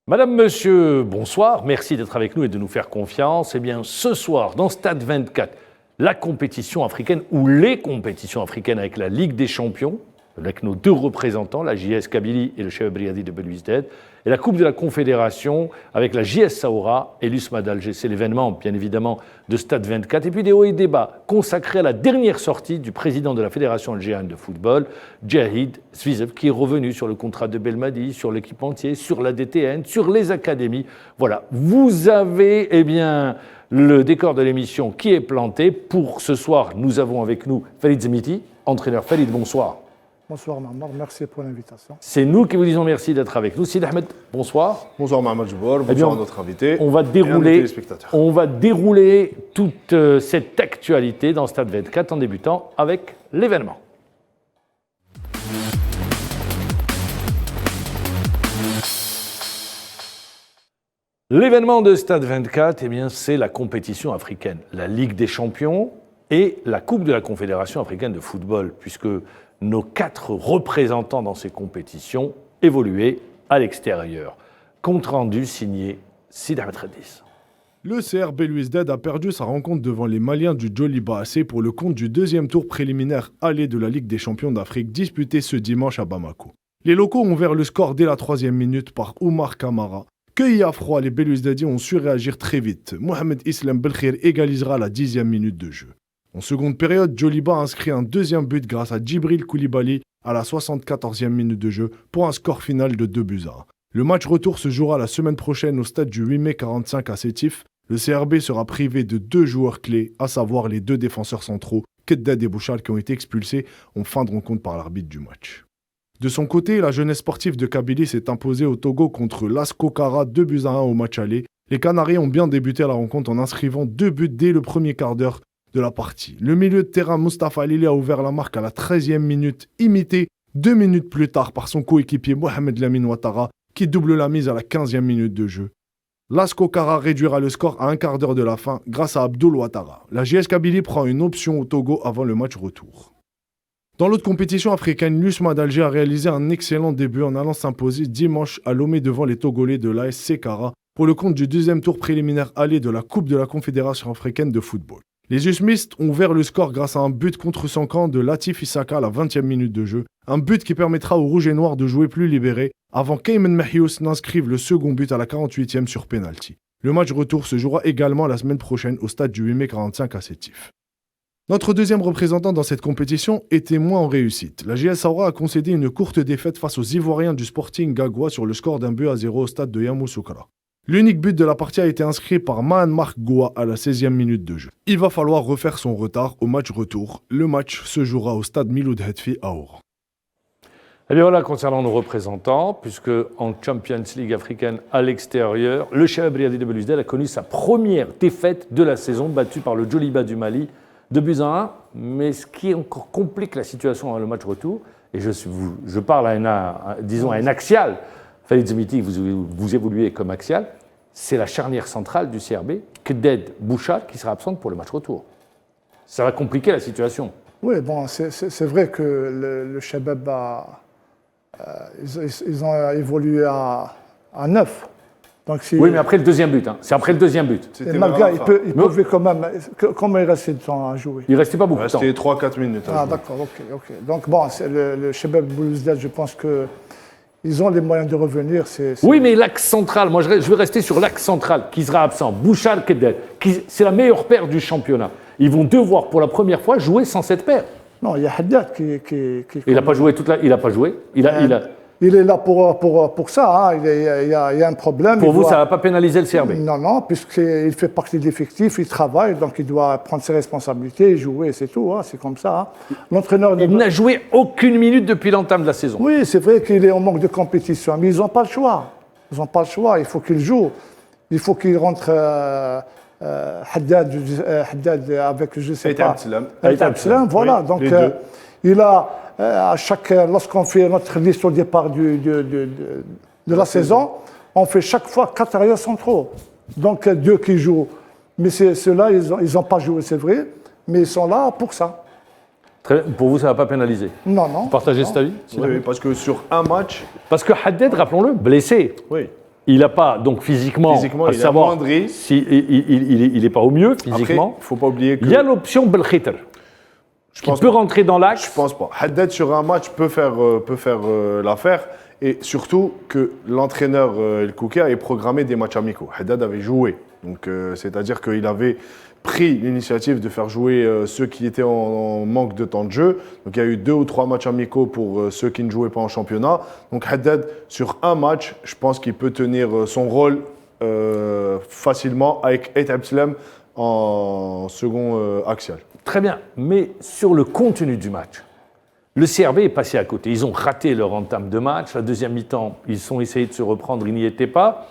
Madame, monsieur, bonsoir. Merci d'être avec nous et de nous faire confiance. Eh bien, ce soir, dans Stade 24, la compétition africaine ou les compétitions africaines avec la Ligue des Champions, avec nos deux représentants, la JS Kabylie et le Chebeb Briadi de Belouizdad, et la Coupe de la Confédération avec la JS Saoura et l'USMA d'Alger. C'est l'événement, bien évidemment, de Stade 24. Et puis des hauts et débats consacrés à la dernière sortie du président de la Fédération algérienne de football, Djahid Svizev, qui est revenu sur le contrat de Belmadi, sur l'équipementier, sur la DTN, sur les académies. Voilà, vous avez, le décor de l'émission qui est planté. Pour ce soir, nous avons avec nous Farid Zemiti, entraîneur. Farid, bonsoir. Bonsoir Mahmoud, merci pour l'invitation. C'est nous qui vous disons merci d'être avec nous. Sid Ahmed, bonsoir. Bonsoir Mahmoud Joubour, bonsoir à notre invité. On va dérouler toute cette actualité dans Stade 24 en débutant avec l'événement. L'événement de Stade 24, c'est la compétition africaine, la Ligue des Champions et la Coupe de la Confédération africaine de football, puisque nos 4 représentants dans ces compétitions évoluaient à l'extérieur. Compte rendu signé Sid Ahmed Khaddis. Le CR Belouizdad a perdu sa rencontre devant les Maliens du Djoliba AC pour le compte du deuxième tour préliminaire aller de la Ligue des Champions d'Afrique disputé ce dimanche à Bamako. Les locaux ont ouvert le score dès la 3e minute par Oumar Kamara. Cueillis à froid, les Belouizdadiens ont su réagir très vite. Mohamed Islam Belkhir égalisera à la 10e minute de jeu. En seconde période, Djoliba a inscrit un deuxième but grâce à Djibril Koulibaly à la 74e minute de jeu pour un score final de 2-1. Le match retour se jouera la semaine prochaine au stade du 8 mai 45 à Sétif. Le CRB sera privé de 2 joueurs clés, à savoir les 2 défenseurs centraux, Keddad et Bouchal, qui ont été expulsés en fin de rencontre par l'arbitre du match. De son côté, la jeunesse sportive de Kabylie s'est imposée au Togo contre l'Asco Kara 2-1 au match aller. Les Canaries ont bien débuté la rencontre en inscrivant 2 buts dès le premier quart d'heure de la partie. Le milieu de terrain Mustafa Lili a ouvert la marque à la 13e minute, imité 2 minutes plus tard par son coéquipier Mohamed Lamine Ouattara, qui double la mise à la 15e minute de jeu. L'Asco Kara réduira le score à un quart d'heure de la fin grâce à Abdoul Ouattara. La JS Kabylie prend une option au Togo avant le match retour. Dans l'autre compétition africaine, l'USMA d'Alger a réalisé un excellent début en allant s'imposer dimanche à Lomé devant les Togolais de l'AS Kara pour le compte du deuxième tour préliminaire aller de la Coupe de la Confédération africaine de football. Les Usmistes ont ouvert le score grâce à un but contre son camp de Latif Issaka à la 20e minute de jeu. Un but qui permettra aux Rouges et Noirs de jouer plus libérés avant qu'Ayman Mahious n'inscrive le second but à la 48e sur pénalty. Le match retour se jouera également la semaine prochaine au stade du 8 mai 45 à Sétif. Notre deuxième représentant dans cette compétition était moins en réussite. La JS Saoura a concédé une courte défaite face aux Ivoiriens du Sporting Gagoua sur le score d'1-0 au stade de Yamoussoukra. L'unique but de la partie a été inscrit par Mahan Mark Goua à la 16e minute de jeu. Il va falloir refaire son retard au match retour. Le match se jouera au stade Miloud Hetfi à Oran. Et bien voilà, concernant nos représentants, puisque en Champions League africaine à l'extérieur, le Chebeb Briadi de Belouizdad a connu sa première défaite de la saison, battu par le Djoliba du Mali, 2-1. Mais ce qui encore complique la situation dans le match retour, et je parle à un axial, Farid Zemiti, vous évoluez comme axial, c'est la charnière centrale du CRB, Keddad Bouchal, qui sera absente pour le match retour. Ça va compliquer la situation. Oui, bon, c'est vrai que le Chebeb ils ont évolué à 9. Donc oui, mais après le deuxième but. C'est après le deuxième but. Et malgré, il pouvait quand même. Comment il restait de temps à jouer? Il ne restait pas beaucoup de temps. Il restait 3-4 minutes. Ah, d'accord, ok. Donc, bon, le Chebeb Belouizdad, je pense que. Ils ont les moyens de revenir. Oui, mais l'axe central, moi je vais rester sur l'axe central qui sera absent. Bouchal, Keddad, c'est la meilleure paire du championnat. Ils vont devoir pour la première fois jouer sans cette paire. Non, il y a Haddad qui il n'a pas joué il n'a pas joué. Il est là pour ça. Il y a un problème. Pour vous, ça ne va pas pénaliser le CRB? Non, puisqu'il fait partie de l'effectif, il travaille, donc il doit prendre ses responsabilités, jouer, c'est tout. C'est comme ça. L'entraîneur. Il n'a joué aucune minute depuis l'entame de la saison. Oui, c'est vrai qu'il est en manque de compétition, mais ils n'ont pas le choix. Il faut qu'il joue. Il faut qu'il rentre. Haddad avec, je ne sais pas. Abslam, voilà. Donc, il a. Lorsqu'on fait notre liste au départ de la saison, on fait chaque fois 4 arrières centraux. Donc 2 qui jouent. Mais ceux-là, ils n'ont pas joué, c'est vrai, mais ils sont là pour ça. Pour vous, ça ne va pas pénaliser? Non. Vous partagez cet avis? Oui, parce que sur un match... Parce que Haddad, rappelons-le, blessé. Oui. Il n'a pas, donc physiquement à il est savoir amoindri. Si il n'est pas au mieux physiquement. Après, il ne faut pas oublier que... Il y a l'option Belkhiter, qui peut rentrer dans l'axe. Je pense pas. Haddad sur un match peut faire l'affaire. Et surtout que l'entraîneur El Kouka avait programmé des matchs amicaux. Haddad avait joué. Donc, c'est-à-dire qu'il avait pris l'initiative de faire jouer ceux qui étaient en manque de temps de jeu. Donc il y a eu 2 ou 3 matchs amicaux pour ceux qui ne jouaient pas en championnat. Donc Haddad, sur un match, je pense qu'il peut tenir son rôle facilement avec Ait Abdeslam en second axial. Très bien, mais sur le contenu du match, le CRB est passé à côté. Ils ont raté leur entame de match. La deuxième mi-temps, ils ont essayé de se reprendre, ils n'y étaient pas.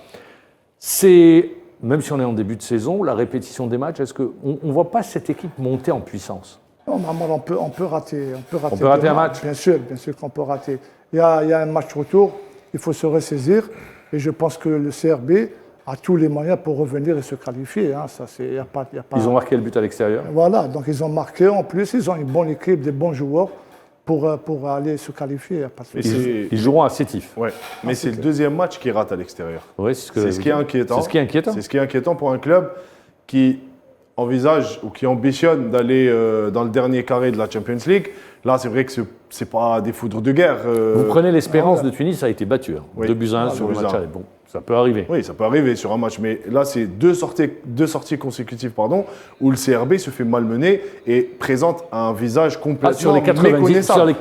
Même si on est en début de saison, la répétition des matchs, est-ce qu'on ne voit pas cette équipe monter en puissance? Non, on peut rater. On peut rater un match. Bien sûr qu'on peut rater. Il y a un match retour, il faut se ressaisir. Et je pense que le CRB a tous les moyens pour revenir et se qualifier. Hein. Y a pas... Ils ont marqué le but à l'extérieur. Voilà, donc ils ont marqué. En plus, ils ont une bonne équipe, des bons joueurs pour aller se qualifier. Ils joueront à Sétif. Ouais. Mais c'est le deuxième match qui rate à l'extérieur. Ouais, c'est ce qui est inquiétant. C'est ce qui est inquiétant. C'est ce qui est inquiétant pour un club qui envisage ou qui ambitionne d'aller dans le dernier carré de la Champions League. Là, c'est vrai que c'est pas des foudres de guerre. Vous prenez l'Espérance de Tunis, ça a été battu. 2-1 sur le match. Bon, ça peut arriver. Oui, ça peut arriver sur un match. Mais là, c'est deux sorties consécutives où le CRB se fait malmener et présente un visage complètement méconnaissable. Sur les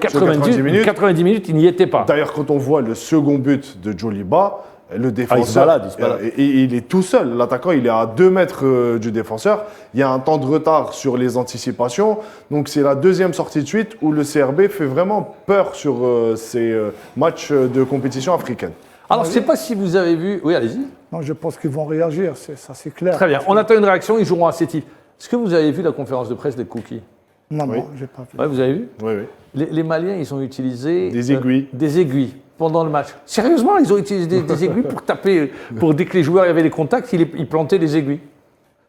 90 minutes, il n'y était pas. D'ailleurs, quand on voit le second but de Djoliba, le défenseur, il se balade. Il est tout seul. L'attaquant, il est à 2 mètres du défenseur. Il y a un temps de retard sur les anticipations. Donc, c'est la deuxième sortie de suite où le CRB fait vraiment peur sur ces matchs de compétition africaine. Alors, je ne sais pas si vous avez vu... Oui, allez-y. Non, je pense qu'ils vont réagir, ça c'est clair. Très bien, on attend une réaction, ils joueront à Sétif. Est-ce que vous avez vu la conférence de presse des Cookies? Non, je n'ai pas vu. Ouais, vous avez vu? Oui. Les Maliens, ils ont utilisé... Des aiguilles. Des aiguilles pendant le match. Sérieusement, ils ont utilisé des aiguilles pour taper, dès que les joueurs avaient des contacts, ils plantaient des aiguilles.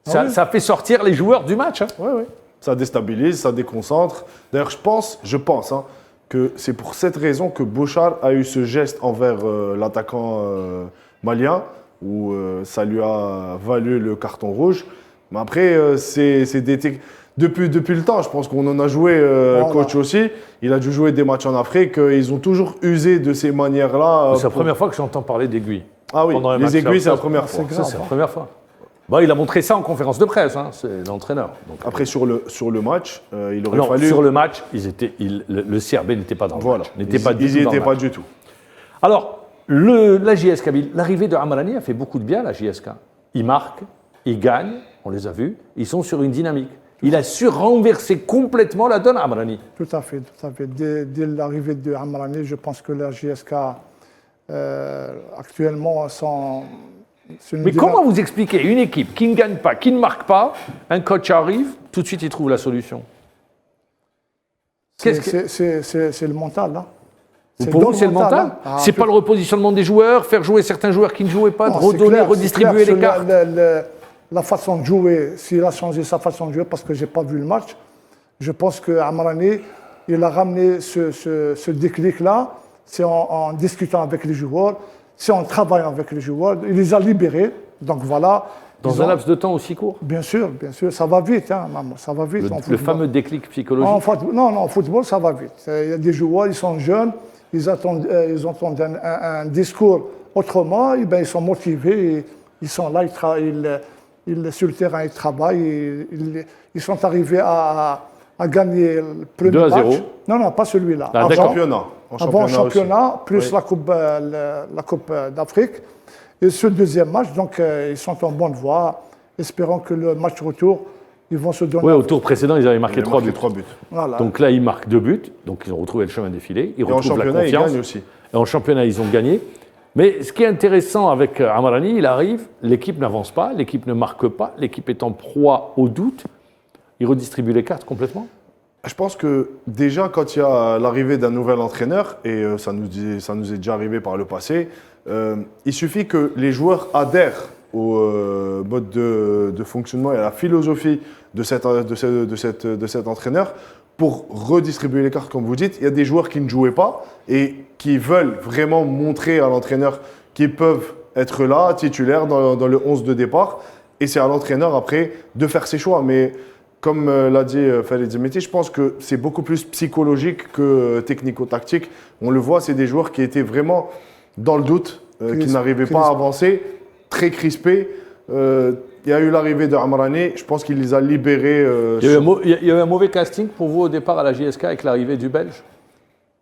Ça a fait sortir les joueurs du match. Hein. Oui. Ça déstabilise, ça déconcentre. D'ailleurs, je pense que c'est pour cette raison que Bouchard a eu ce geste envers l'attaquant malien, où ça lui a valu le carton rouge. Mais après, depuis le temps, je pense qu'on en a joué, coach aussi. Il a dû jouer des matchs en Afrique. Ils ont toujours usé de ces manières-là. C'est la première fois que j'entends parler d'aiguilles. Ah oui, les aiguilles, c'est la première fois. C'est la première fois. Bon, il a montré ça en conférence de presse, c'est l'entraîneur. Donc, après, sur le match, il aurait fallu... Sur le match, le CRB n'était pas dans le match. Ils n'y étaient pas du tout. Alors, la JS Kabylie, l'arrivée de Amrani a fait beaucoup de bien, la JSK. Ils marquent, ils gagnent, on les a vus, ils sont sur une dynamique. Il a su renverser complètement la donne à Amrani. Tout à fait. Dès l'arrivée de Amrani, je pense que la JSK, actuellement, Mais comment vous expliquez une équipe qui ne gagne pas, qui ne marque pas, un coach arrive, tout de suite il trouve la solution? C'est le mental, là. Pour vous, c'est le mental? C'est pas le repositionnement des joueurs, faire jouer certains joueurs qui ne jouaient pas, redonner, redistribuer les cartes? La façon de jouer, s'il a changé sa façon de jouer, parce que je n'ai pas vu le match, je pense qu'Amrani, il a ramené ce déclic-là, c'est en discutant avec les joueurs, c'est en travaillant avec les joueurs, il les a libérés, donc voilà. Dans un laps de temps aussi court? Bien sûr, ça va vite, ça va vite. Le fameux déclic psychologique? En football, ça va vite. Il y a des joueurs, ils sont jeunes, ils entendent un discours autrement, et bien, ils sont motivés, ils sont là, sur le terrain, ils travaillent, ils sont arrivés à gagner le premier match. Non, pas celui-là. En championnat. Avant championnat, plus la Coupe d'Afrique. Et ce deuxième match, donc ils sont en bonne voie. Espérons que le match retour, ils vont se donner. Oui, au tour précédent, ils avaient marqué 3 buts. Voilà. Donc là, ils marquent 2 buts. Donc ils ont retrouvé le chemin défilé. Ils retrouvent la confiance. Ils gagnent aussi. Et en championnat, ils ont gagné. Mais ce qui est intéressant avec Amrani, il arrive, l'équipe n'avance pas, l'équipe ne marque pas, l'équipe est en proie au doute. Il redistribue les cartes complètement. Je pense que déjà, quand il y a l'arrivée d'un nouvel entraîneur, et ça nous est déjà arrivé par le passé, il suffit que les joueurs adhèrent au mode de fonctionnement et à la philosophie de cet entraîneur pour redistribuer les cartes, comme vous dites. Il y a des joueurs qui ne jouaient pas et qui veulent vraiment montrer à l'entraîneur qu'ils peuvent être là, titulaire dans le 11 de départ. Et c'est à l'entraîneur après de faire ses choix. Mais comme l'a dit Farid Zemeti, je pense que c'est beaucoup plus psychologique que technico-tactique. On le voit, c'est des joueurs qui étaient vraiment dans le doute, qui n'arrivaient pas à avancer, très crispés. Il y a eu l'arrivée de Amrani, je pense qu'il les a libérés. Il y a eu un mauvais casting pour vous au départ à la JSK avec l'arrivée du Belge?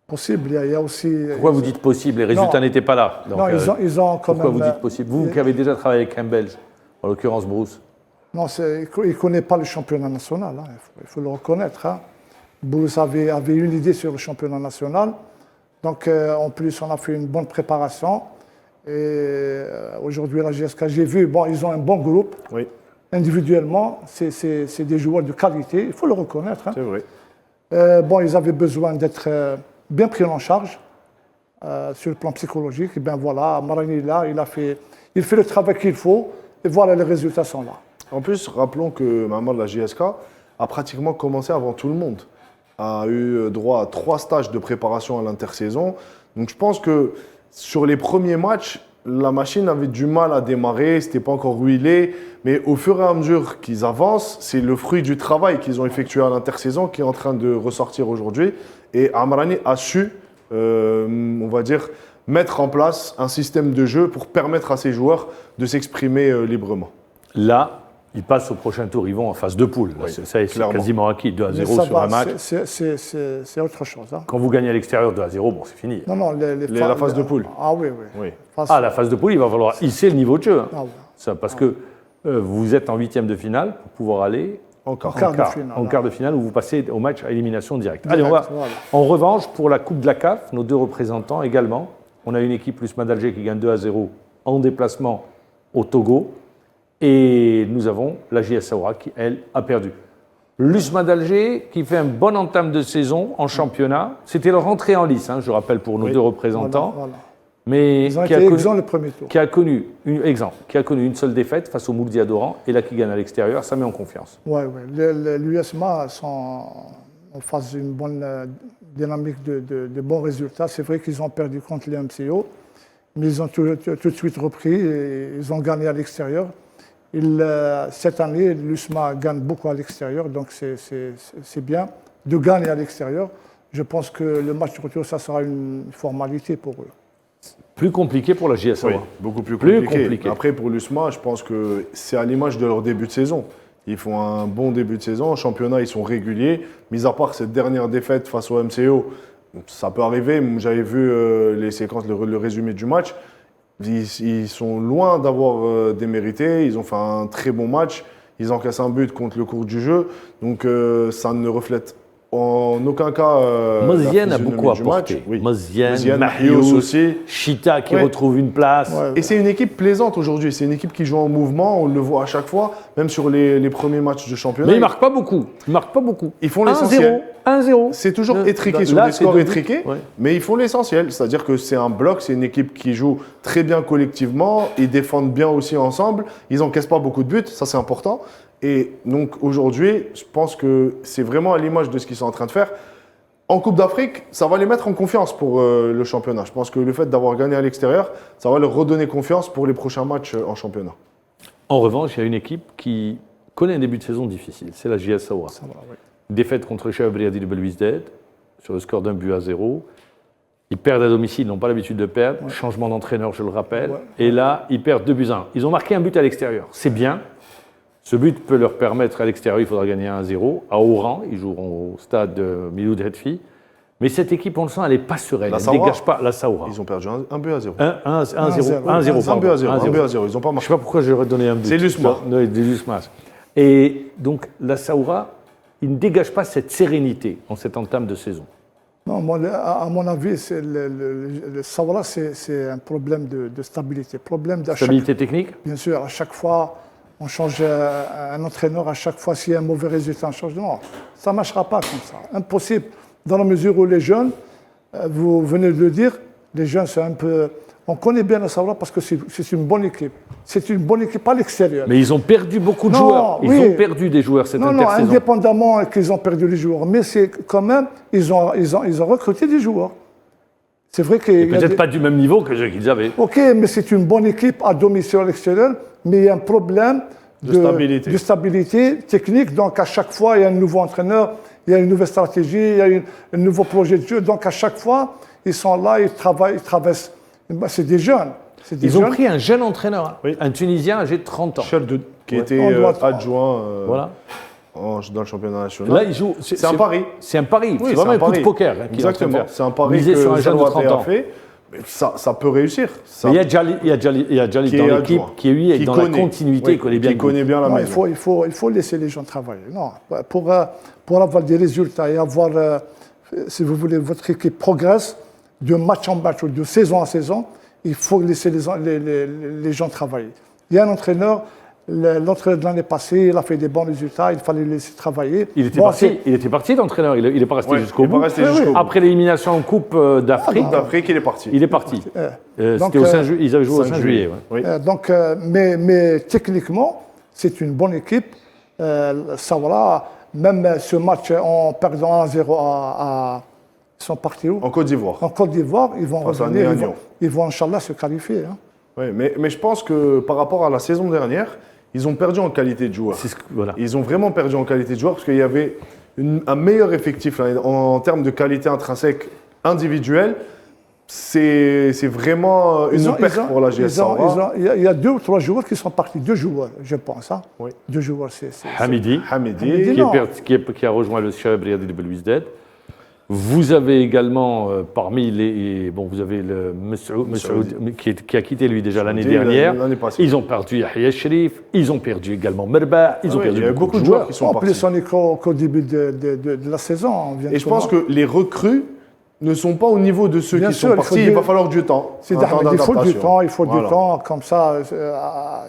Possible, il y a aussi... Pourquoi vous dites possible? Les résultats n'étaient pas là. Donc, non, ils ont quand pourquoi même... vous dites possible? Vous qui avez déjà travaillé avec un Belge, en l'occurrence Bruce. Non, il ne connaît pas le championnat national, hein, il faut le reconnaître. Hein. Bruce avait une idée sur le championnat national. Donc, en plus, on a fait une bonne préparation. Et aujourd'hui, la GSK, j'ai vu, bon, ils ont un bon groupe. Oui. Individuellement, c'est des joueurs de qualité, il faut le reconnaître. Hein. C'est vrai. Bon, ils avaient besoin d'être bien pris en charge sur le plan psychologique. Et bien voilà, Marani, là, il fait le travail qu'il faut. Et voilà, les résultats sont là. En plus, rappelons que Maman de la JSK a pratiquement commencé avant tout le monde. A eu droit à 3 stages de préparation à l'intersaison. Donc je pense que sur les premiers matchs, la machine avait du mal à démarrer, c'était pas encore huilé. Mais au fur et à mesure qu'ils avancent, c'est le fruit du travail qu'ils ont effectué à l'intersaison qui est en train de ressortir aujourd'hui. Et Amrani a su, on va dire, mettre en place un système de jeu pour permettre à ses joueurs de s'exprimer librement. Là, ils passent au prochain tour, ils vont en phase de poule. Oui, c'est quasiment acquis, 2-0 sur un match. C'est autre chose. Hein. Quand vous gagnez à l'extérieur 2-0, bon, c'est fini. Non, la phase de poule. Ah oui. La phase de poule, il va falloir hisser le niveau de jeu. Hein. Ah, oui. Ça, parce que vous êtes en 8e de finale pour pouvoir aller en quart de finale où vous passez au match à élimination directe. Allez, en revanche, pour la Coupe de la CAF, nos 2 représentants également, on a une équipe l'USMA d'Alger qui gagne 2-0 en déplacement au Togo. Et nous avons la JS Saoura qui, elle, a perdu. L'USMA d'Alger qui fait un bon entame de saison en championnat. C'était leur entrée en lice, hein, je rappelle, pour nos 2 représentants. Voilà. Mais ils ont été exempts le premier tour. Qui a connu une seule défaite face au Mouldi Adoran et là qui gagne à l'extérieur, ça met en confiance. Oui. L'USMA sont en phase d'une bonne dynamique de bons résultats. C'est vrai qu'ils ont perdu contre les MCO, mais ils ont tout de suite repris et ils ont gagné à l'extérieur. Cette année, l'USMA gagne beaucoup à l'extérieur, donc c'est bien de gagner à l'extérieur. Je pense que le match de retour, ça sera une formalité pour eux. Plus compliqué pour la JS. Oui, beaucoup plus compliqué. Après, pour l'USMA, je pense que c'est à l'image de leur début de saison. Ils font un bon début de saison. En championnat, ils sont réguliers. Mis à part cette dernière défaite face au MCO, ça peut arriver. J'avais vu les séquences, le résumé du match. Ils sont loin d'avoir démérité. Ils ont fait un très bon match. Ils encaissent un but contre le cours du jeu. Donc, ça ne reflète en aucun cas. Mozienne a beaucoup apporté. Oui. Mozienne, Mahious aussi. Chita qui retrouve une place. Et c'est une équipe plaisante aujourd'hui. C'est une équipe qui joue en mouvement. On le voit à chaque fois, même sur les premiers matchs de championnat. Mais ils ne marquent pas beaucoup. Ils font l'essentiel. 1-0. C'est toujours étriqué sur des scores étriqués, mais ils font l'essentiel. C'est-à-dire que c'est un bloc, c'est une équipe qui joue très bien collectivement. Ils défendent bien aussi ensemble. Ils n'encaissent pas beaucoup de buts. Ça, c'est important. Et donc aujourd'hui, je pense que c'est vraiment à l'image de ce qu'ils sont en train de faire. En Coupe d'Afrique, ça va les mettre en confiance pour le championnat. Je pense que le fait d'avoir gagné à l'extérieur, ça va leur redonner confiance pour les prochains matchs en championnat. En revanche, il y a une équipe qui connaît un début de saison difficile. C'est la JS Saoura. Défaite contre le Chef Briadi de Belouizdad sur le score d'1-0. Ils perdent à domicile, ils n'ont pas l'habitude de perdre. Changement d'entraîneur, je le rappelle. Et là, ils perdent 2-1. Ils ont marqué un but à l'extérieur. C'est bien. Ce but peut leur permettre, à l'extérieur, il faudra gagner 1-0. À Oran, ils joueront au stade de Miloud Hetfi. Mais cette équipe, on le sent, elle n'est pas sereine. Elle ne dégage pas la Saoura. Ils ont perdu 1-0. 1-0. 1-0. 1-0. Ils n'ont pas marqué. Je ne sais pas pourquoi j'ai redonné un but. C'est l'USMA. Et donc, la Saoura, il ne dégage pas cette sérénité en cette entame de saison. Non, à mon avis, le Saoura, c'est un problème de stabilité. Stabilité technique ? Bien sûr, à chaque fois, on change un entraîneur, à chaque fois, s'il y a un mauvais résultat, on change. Non, ça ne marchera pas comme ça. Impossible. Dans la mesure où les jeunes, vous venez de le dire, les jeunes, c'est un peu... On connaît bien le Saoura parce que c'est une bonne équipe. C'est une bonne équipe à l'extérieur. Mais ils ont perdu beaucoup de joueurs. Ils ont perdu des joueurs cette intersaison. Non, indépendamment qu'ils ont perdu les joueurs. Mais c'est quand même, ils ont recruté des joueurs. C'est vrai qu'il peut-être pas du même niveau que ceux qu'ils avaient. Ok, mais c'est une bonne équipe à domicile à l'extérieur, mais il y a un problème de stabilité technique. Donc à chaque fois, il y a un nouveau entraîneur, il y a une nouvelle stratégie, il y a un nouveau projet de jeu. Donc à chaque fois, ils sont là, ils travaillent, ils traversent. C'est des jeunes. Ils ont pris un jeune entraîneur, un Tunisien âgé de 30 ans. Chaldoud, qui était adjoint dans le championnat national. Là, il joue. C'est un pari. C'est un pari. Oui, c'est vraiment un coup de poker. Exactement. C'est un pari que sur un jeune de 30 ans. Fait. Ça peut réussir. Il y a Djali dans l'équipe qui est dans la continuité, qui connaît bien la maison. Il faut laisser les gens travailler. Non, pour avoir des résultats et avoir, si vous voulez, votre équipe progresse de match en match ou de saison en saison, il faut laisser les gens travailler. Il y a un entraîneur, l'entraîneur de l'année passée, il a fait des bons résultats, il fallait le laisser travailler. Il était parti d'entraîneur, il n'est pas resté jusqu'au bout. Après l'élimination en Coupe d'Afrique, il est parti. Il est parti. C'était au 5 juillet, ils avaient joué au 5 juillet. Donc, mais techniquement, c'est une bonne équipe. Ça, voilà, même ce match en perdant 1-0 ils sont partis où? En Côte d'Ivoire. En Côte d'Ivoire, ils vont revenir, ils vont Inch'Allah se qualifier. Hein. Oui, mais je pense que par rapport à la saison dernière, ils ont perdu en qualité de joueurs. Ils ont vraiment perdu en qualité de joueurs parce qu'il y avait un meilleur effectif là, en termes de qualité intrinsèque individuelle. C'est vraiment une perte pour la GS. Il y a 2 ou 3 joueurs qui sont partis. 2 joueurs, je pense. Hein. Oui. 2 joueurs, Hamidi qui a rejoint le Shabab Riyadi de Belouizdad. Vous avez également, parmi les... Bon, vous avez le Messoud qui a quitté, lui, déjà l'année dernière. Ils ont perdu Yahya Sherif, ils ont perdu également Merba, ils ont perdu beaucoup de joueurs qui sont partis. En plus, on est qu'au début de la saison. Et je pense que les recrues ne sont pas au niveau de ceux qui sont partis. Il va falloir du temps. Il faut du temps. Comme ça,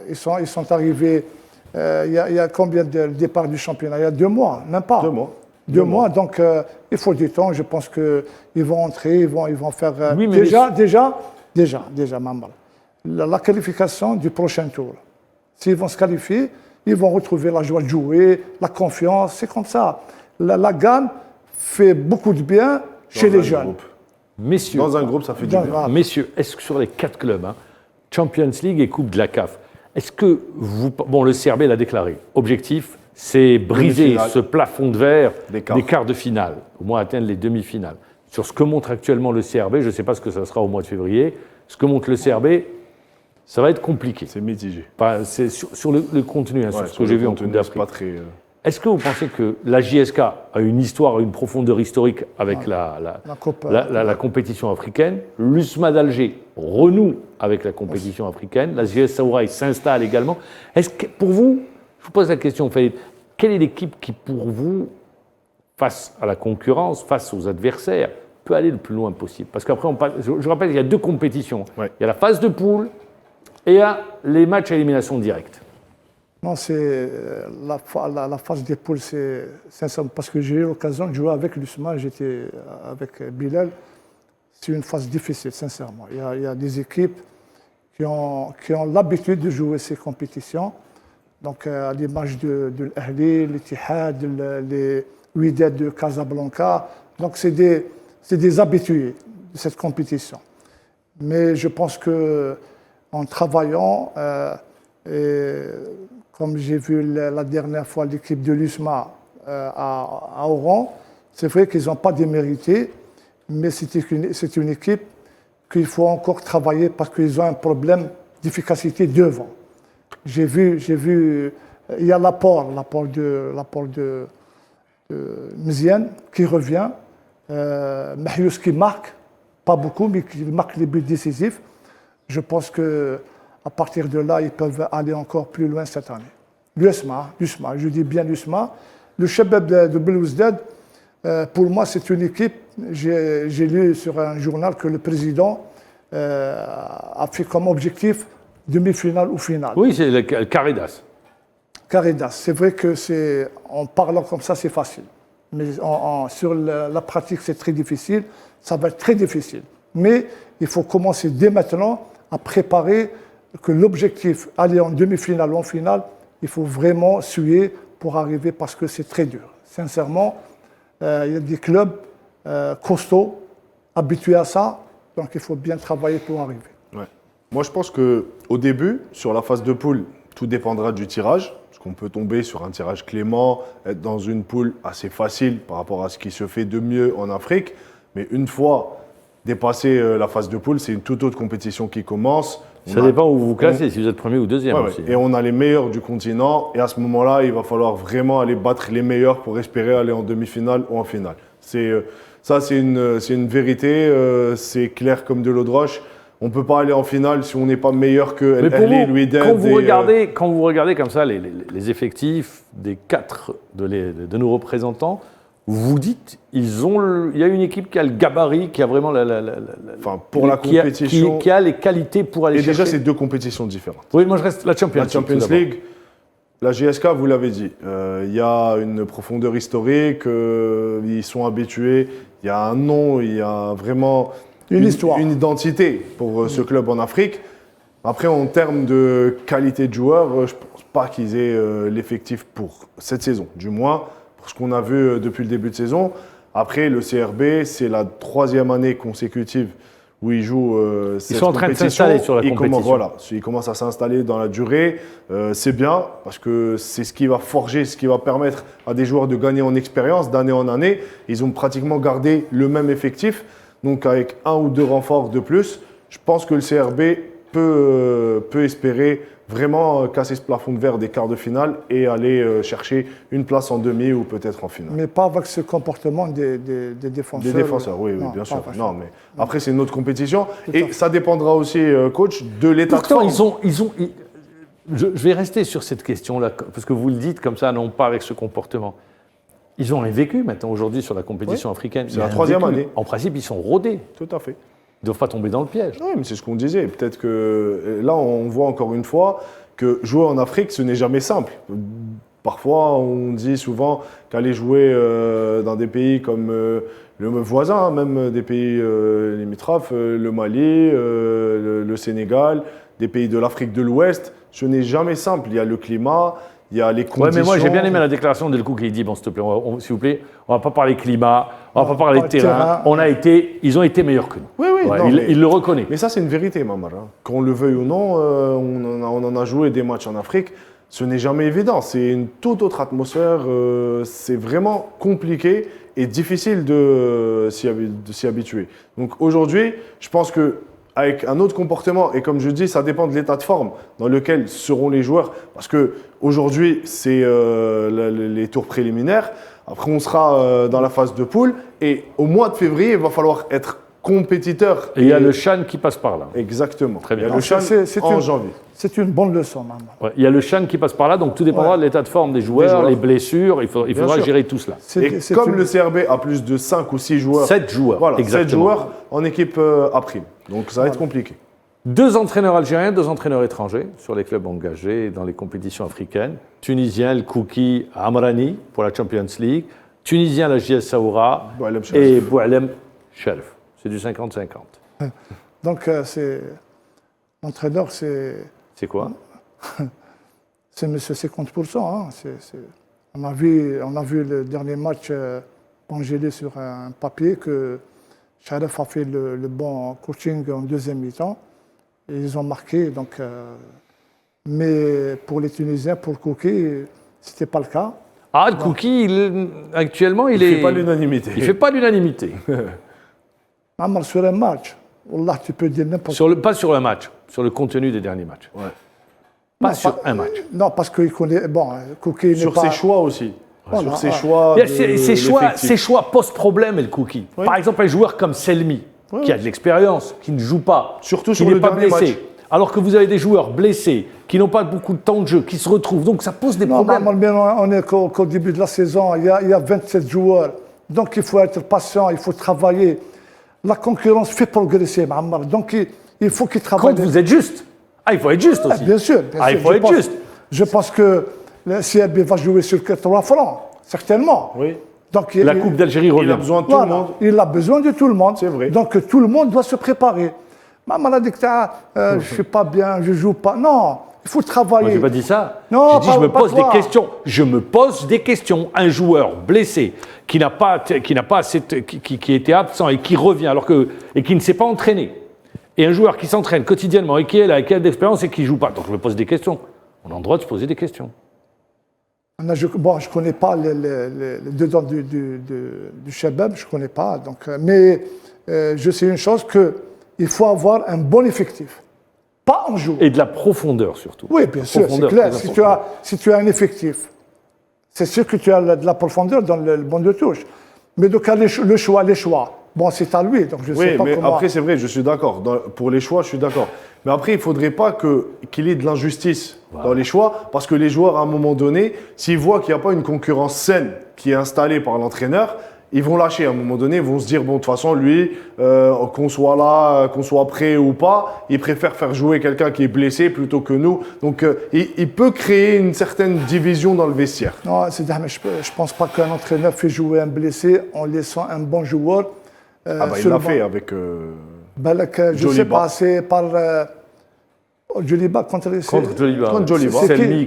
ils sont arrivés... Il y a combien de départs du championnat? Il y a 2 mois, même pas. 2 mois, donc il faut du temps. Je pense qu'ils vont entrer, ils vont faire. Déjà, Mamal. La qualification du prochain tour. S'ils vont se qualifier, ils vont retrouver la joie de jouer, la confiance. C'est comme ça. La gamme fait beaucoup de bien chez les jeunes. Messieurs, dans un groupe, ça fait du bien. Messieurs, est-ce que sur les 4 clubs, Champions League et Coupe de la CAF, est-ce que vous. Bon, le CRB l'a déclaré. Objectif, c'est briser ce plafond de verre des quarts de finale, au moins atteindre les demi-finales. Sur ce que montre actuellement le CRB, je ne sais pas ce que ça sera au mois de février, ce que montre le CRB, ça va être compliqué. C'est mitigé. C'est sur le contenu, sur ce que j'ai vu en Coupe d'Afrique. Est-ce que vous pensez que la JSK a une histoire, une profondeur historique avec la compétition africaine? L'USMA d'Alger renoue avec la compétition africaine. La JS Saouraï s'installe également. Est-ce que, pour vous, je vous pose la question, Faïd, quelle est l'équipe qui, pour vous, face à la concurrence, face aux adversaires, peut aller le plus loin possible? Parce qu'après, je rappelle, il y a 2 compétitions. Il y a la phase de poule et il y a les matchs à élimination directe. Non, c'est la phase des poules, c'est sincèrement, parce que j'ai eu l'occasion de jouer avec l'USMA, j'étais avec Bilal. C'est une phase difficile, sincèrement. Il y a des équipes qui ont l'habitude de jouer ces compétitions. Donc, à l'image de l'Ahli, l'Ittihad, les Wydad de Casablanca. Donc, c'est des habitués de cette compétition. Mais je pense qu'en travaillant, et comme j'ai vu la dernière fois l'équipe de l'USMA à Oran, c'est vrai qu'ils n'ont pas démérité, mais c'est une équipe qu'il faut encore travailler parce qu'ils ont un problème d'efficacité devant. J'ai vu, il y a l'apport de Mziane qui revient, Mahious qui marque, pas beaucoup, mais qui marque les buts décisifs. Je pense qu'à partir de là, ils peuvent aller encore plus loin cette année. L'USMA, je dis bien l'USMA. Le Shabab de Belouizdad, pour moi, c'est une équipe. J'ai lu sur un journal que le président a fait comme objectif demi-finale ou finale. Oui, c'est le Caridas. Caridas. C'est vrai que en parlant comme ça, c'est facile. Mais sur la pratique, c'est très difficile. Ça va être très difficile. Mais il faut commencer dès maintenant à préparer que l'objectif, aller en demi-finale ou en finale, il faut vraiment suer pour arriver parce que c'est très dur. Sincèrement, il y a des clubs costauds, habitués à ça. Donc il faut bien travailler pour arriver. Ouais. Moi, je pense qu'au début, sur la phase de poule, tout dépendra du tirage. Parce qu'on peut tomber sur un tirage clément, être dans une poule assez facile par rapport à ce qui se fait de mieux en Afrique. Mais une fois dépassé la phase de poule, c'est une toute autre compétition qui commence. Ça dépend où vous vous classez, si vous êtes premier ou deuxième aussi. Et on a les meilleurs du continent. Et à ce moment-là, il va falloir vraiment aller battre les meilleurs pour espérer aller en demi-finale ou en finale. Ça, c'est une vérité. C'est clair comme de l'eau de roche. On ne peut pas aller en finale si on n'est pas meilleur que El Ahly, El Wydad. Quand vous regardez comme ça les effectifs des 4 de nos représentants, vous dites, il y a une équipe qui a le gabarit, qui a vraiment pour la compétition, qui a les qualités pour aller et chercher. déjà, c'est 2 compétitions différentes. Oui, moi je reste la Champions League. La GSK, vous l'avez dit, il y a une profondeur historique, ils sont habitués, il y a un nom, il y a vraiment une histoire, une identité pour ce club en Afrique. Après, en termes de qualité de joueurs, je ne pense pas qu'ils aient l'effectif pour cette saison, du moins pour ce qu'on a vu depuis le début de saison. Après, le CRB, c'est la 3e année consécutive où ils jouent cette compétition. Ils sont en train de s'installer sur la compétition. Ils commencent à s'installer dans la durée. C'est bien parce que c'est ce qui va forger, ce qui va permettre à des joueurs de gagner en expérience d'année en année. Ils ont pratiquement gardé le même effectif, donc avec 1 ou 2 renforts de plus. Je pense que le CRB peut espérer vraiment casser ce plafond de verre des quarts de finale et aller chercher une place en demi ou peut-être en finale. Mais pas avec ce comportement des défenseurs. Des défenseurs, oui, bien sûr. Non, mais après, c'est une autre compétition. Et ça dépendra aussi, coach, de l'état de forme. Je vais rester sur cette question-là, parce que vous le dites comme ça, non pas avec ce comportement. Ils ont un vécu maintenant, aujourd'hui, sur la compétition africaine. C'est la 3e année. En principe, ils sont rodés. Tout à fait. Ils ne doivent pas tomber dans le piège. Oui, mais c'est ce qu'on disait. Peut-être que là, on voit encore une fois que jouer en Afrique, ce n'est jamais simple. Parfois, on dit souvent qu'aller jouer dans des pays comme le voisin, même des pays limitrophes, le Mali, le Sénégal, des pays de l'Afrique de l'Ouest, ce n'est jamais simple. Il y a le climat, il y a les conditions. Ouais, mais moi, j'ai bien aimé la déclaration d'El Kouki. Il dit, bon, s'il te plaît, s'il vous plaît, on ne va pas parler climat, on ne va pas parler de terrain. Ils ont été meilleurs que nous. Oui, oui. Ouais, il le reconnaît. Mais ça, c'est une vérité, Mamar. Qu'on le veuille ou non, on en a joué des matchs en Afrique. Ce n'est jamais évident. C'est une toute autre atmosphère. C'est vraiment compliqué et difficile de s'y habituer. Donc aujourd'hui, je pense que avec un autre comportement, et comme je dis, ça dépend de l'état de forme dans lequel seront les joueurs. Parce qu'aujourd'hui, c'est les tours préliminaires. Après, on sera dans la phase de poule. Et au mois de février, il va falloir être compétiteur. Et il y a le CHAN qui passe par là. Exactement. Très bien. Il y a le CHAN en janvier. C'est une bonne leçon, maman. Ouais, il y a le CHAN qui passe par là, donc tout dépendra de l'état de forme des joueurs, les blessures. Il faudra gérer tout cela. Et comme le CRB a plus de 5 ou 6 joueurs. 7 joueurs. Voilà, exactement. 7 joueurs en équipe à prime. Donc ça va être compliqué. 2 entraîneurs algériens, 2 entraîneurs étrangers sur les clubs engagés dans les compétitions africaines. Tunisien, El Kouki Amrani pour la Champions League. Tunisien, la JS Saoura. Et Boualem Sherif. C'est du 50-50. Donc, l'entraîneur, c'est... C'est quoi? C'est monsieur 50%. Hein. On a vu le dernier match congelé sur un papier que Sherif a fait le bon coaching en deuxième mi-temps. Et ils ont marqué. Donc, mais pour les Tunisiens, pour Kouki, ce n'était pas le cas. Ah, le Kouki, actuellement, il ne fait pas l'unanimité. Il ne fait pas l'unanimité. Sur un match, Wallah, tu peux dire n'importe quoi. Pas sur un match, sur le contenu des derniers matchs. Ouais. Pas sur un match. Non, parce qu'il connaît. Bon, Kouki sur ses choix aussi. Voilà, sur ses choix. Ses choix post-problème, le Kouki. Oui. Par exemple, un joueur comme Selmi, qui a de l'expérience, qui ne joue pas, surtout qui n'est pas blessé. Alors que vous avez des joueurs blessés, qui n'ont pas beaucoup de temps de jeu, qui se retrouvent. Donc ça pose des problèmes. On est qu'au début de la saison, il y a 27 joueurs. Donc il faut être patient, il faut travailler. La concurrence fait progresser, Mahammar. Donc il faut qu'il travaille. Quand vous êtes juste. Ah, il faut être juste aussi. Bien sûr. Il faut être juste. Je pense que le CRB va jouer sur 80 francs, certainement. Oui. Donc, la Coupe d'Algérie revient. Il a besoin de tout le monde. Il a besoin de tout le monde. C'est vrai. Donc tout le monde doit se préparer. Maman a dit que je ne suis pas bien, je ne joue pas. Non, Il faut travailler. Moi, je n'ai pas dit ça. Non, j'ai dit, je me pose des toi. questions. Je me pose des questions. Un joueur blessé qui était absent et qui revient et qui ne s'est pas entraîné. Et un joueur qui s'entraîne quotidiennement et qui est là, qui a de l'expérience et qui ne joue pas. Donc je me pose des questions. On a le droit de se poser des questions. Je ne connais pas les dedans du Shabab, je ne connais pas. Donc, mais je sais une chose, qu'il faut avoir un bon effectif. Pas en joue. Et de la profondeur surtout. Oui, bien sûr, c'est clair. Si tu as un effectif, c'est sûr que tu as de la profondeur dans le banc de touche. Mais donc, les choix. Bon, c'est à lui, donc je sais pas mais comment... après, c'est vrai, je suis d'accord. Pour les choix, je suis d'accord. Mais après, il ne faudrait pas qu'il y ait de l'injustice dans les choix, parce que les joueurs, à un moment donné, s'ils voient qu'il n'y a pas une concurrence saine qui est installée par l'entraîneur, ils vont lâcher à un moment donné, ils vont se dire, bon, de toute façon, lui, qu'on soit là, qu'on soit prêt ou pas, il préfère faire jouer quelqu'un qui est blessé plutôt que nous. Donc, il peut créer une certaine division dans le vestiaire. Non, je ne pense pas qu'un entraîneur fait jouer un blessé en laissant un bon joueur. Il l'a fait avec je ne sais pas, c'est par Djoliba contre Djoliba.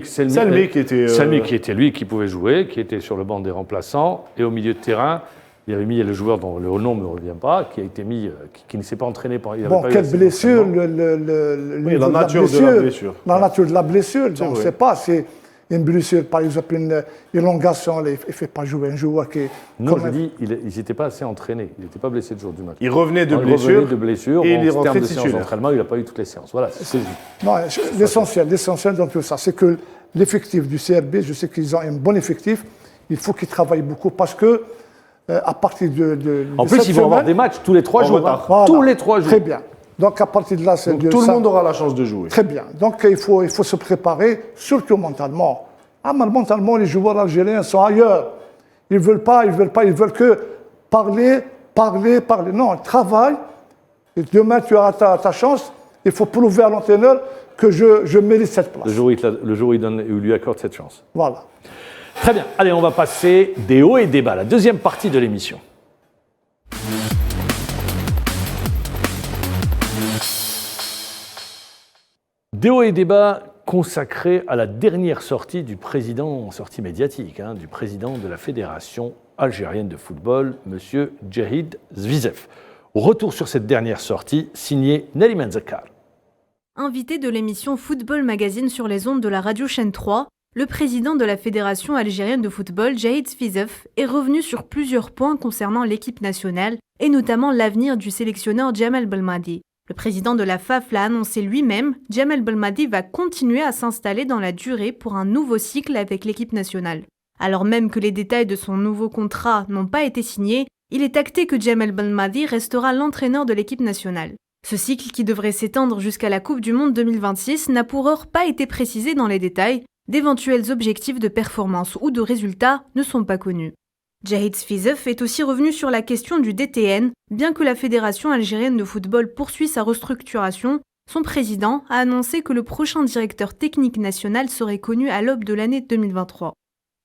Selmi qui était... Selmi qui était lui qui pouvait jouer, qui était sur le banc des remplaçants. Et au milieu de terrain, il y avait mis le joueur dont le nom ne me revient pas, qui a été mis, qui ne s'est pas entraîné. Quelle blessure la nature de la blessure. La nature de la blessure, on ne sait pas. C'est une blessure, par exemple, une élongation, il ne fait pas jouer un joueur qui est... Non, je dis, ils n'étaient pas assez entraînés. Il n'était pas blessé le jour du match. Il revenait de blessure. Et il est rentré de séance d'entraînement, il n'a pas eu toutes les séances. Voilà, c'est juste. Non, l'essentiel dans tout ça, c'est que l'effectif du CRB, je sais qu'ils ont un bon effectif. Il faut qu'ils travaillent beaucoup parce que, à partir de en plus, ils vont avoir des matchs tous les 3 jours. Voilà. Tous les 3 jours. Très bien. Donc, à partir de là, tout le monde aura la chance de jouer. Très bien. Donc, il faut se préparer, surtout mentalement. Mentalement, les joueurs algériens sont ailleurs. Ils ne veulent que parler. Non, travaille. Et demain, tu auras ta chance. Il faut prouver à l'entraîneur que je mérite cette place. Le jour où il lui accorde cette chance. Voilà. Très bien. Allez, on va passer des hauts et des bas, la deuxième partie de l'émission. Des hauts et des bas consacrés à la dernière sortie du président, sortie médiatique, du président de la Fédération algérienne de football, M. Djahid Zvizef. Retour sur cette dernière sortie, signée Nariman Zakar. Invité de l'émission Football Magazine sur les ondes de la radio Chaîne 3, le président de la Fédération algérienne de football, Djahid Zvizef, est revenu sur plusieurs points concernant l'équipe nationale et notamment l'avenir du sélectionneur Djamel Belmadi. Le président de la FAF l'a annoncé lui-même, Djamel Belmadi va continuer à s'installer dans la durée pour un nouveau cycle avec l'équipe nationale. Alors même que les détails de son nouveau contrat n'ont pas été signés, il est acté que Djamel Belmadi restera l'entraîneur de l'équipe nationale. Ce cycle, qui devrait s'étendre jusqu'à la Coupe du Monde 2026, n'a pour heure pas été précisé dans les détails. D'éventuels objectifs de performance ou de résultats ne sont pas connus. Djahid Zvizef est aussi revenu sur la question du DTN. Bien que la Fédération algérienne de football poursuit sa restructuration, son président a annoncé que le prochain directeur technique national serait connu à l'aube de l'année 2023.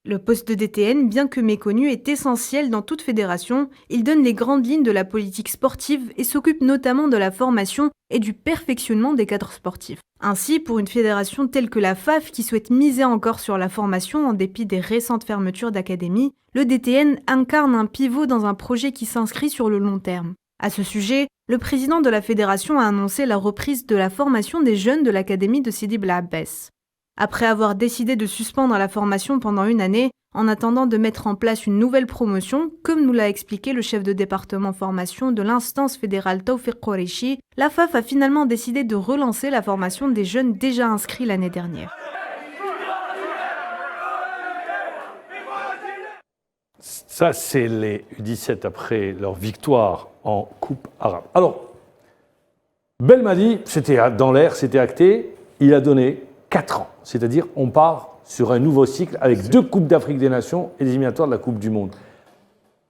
Le poste de DTN, bien que méconnu, est essentiel dans toute fédération. Il donne les grandes lignes de la politique sportive et s'occupe notamment de la formation et du perfectionnement des cadres sportifs. Ainsi, pour une fédération telle que la FAF qui souhaite miser encore sur la formation en dépit des récentes fermetures d'académies, le DTN incarne un pivot dans un projet qui s'inscrit sur le long terme. À ce sujet, le président de la fédération a annoncé la reprise de la formation des jeunes de l'académie de Sidi Bel Abbès. Après avoir décidé de suspendre la formation pendant une année, en attendant de mettre en place une nouvelle promotion, comme nous l'a expliqué le chef de département formation de l'instance fédérale Tawfiq Qureshi, la FAF a finalement décidé de relancer la formation des jeunes déjà inscrits l'année dernière. Ça, c'est les U17 après leur victoire en Coupe arabe. Alors, Belmadi, c'était dans l'air, c'était acté, il a donné 4 ans. C'est-à-dire, on part sur un nouveau cycle avec 2 Coupes d'Afrique des Nations et des éliminatoires de la Coupe du Monde.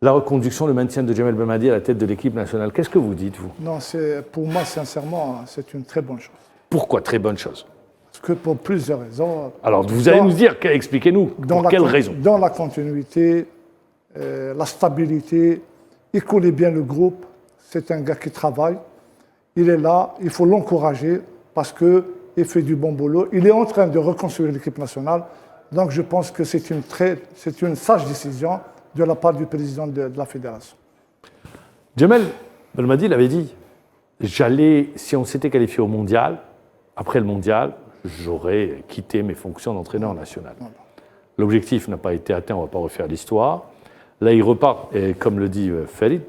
La reconduction, le maintien de Djamel Belmadi à la tête de l'équipe nationale, qu'est-ce que vous dites, vous ? Non, pour moi, sincèrement, c'est une très bonne chose. Pourquoi très bonne chose ? Parce que pour plusieurs raisons. Alors, vous allez nous dire, expliquez-nous, pour quelles raisons ? Dans la continuité, la stabilité, il connaît bien le groupe, c'est un gars qui travaille, il est là, il faut l'encourager parce que il fait du bon boulot. Il est en train de reconstruire l'équipe nationale. Donc je pense que c'est une sage décision de la part du président de la fédération. Jamel Belmadi l'avait dit, si on s'était qualifié au mondial, après le mondial, j'aurais quitté mes fonctions d'entraîneur national. L'objectif n'a pas été atteint, on ne va pas refaire l'histoire. Là, il repart, et comme le dit Farid,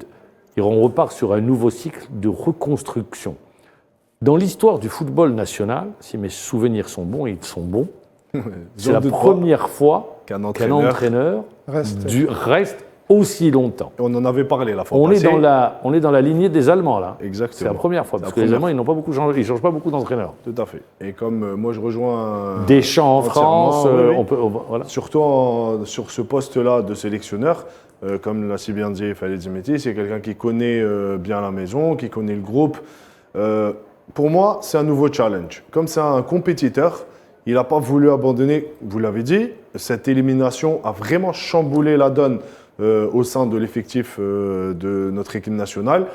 on repart sur un nouveau cycle de reconstruction. Dans l'histoire du football national, si mes souvenirs sont bons, et ils sont bons, c'est la première fois qu'un entraîneur reste aussi longtemps. On en avait parlé la fois passée. On est dans la lignée des Allemands, là. Exactement. C'est la première fois, parce que les Allemands, ils n'ont pas beaucoup changé, ils ne changent pas beaucoup d'entraîneurs. Tout à fait. Et comme moi, je rejoins... Deschamps en France, voilà. Surtout sur ce poste-là de sélectionneur, comme l'a si bien dit Khalid Zemeti, c'est quelqu'un qui connaît bien la maison, qui connaît le groupe. Pour moi, c'est un nouveau challenge. Comme c'est un compétiteur, il n'a pas voulu abandonner, vous l'avez dit, cette élimination a vraiment chamboulé la donne au sein de l'effectif de notre équipe nationale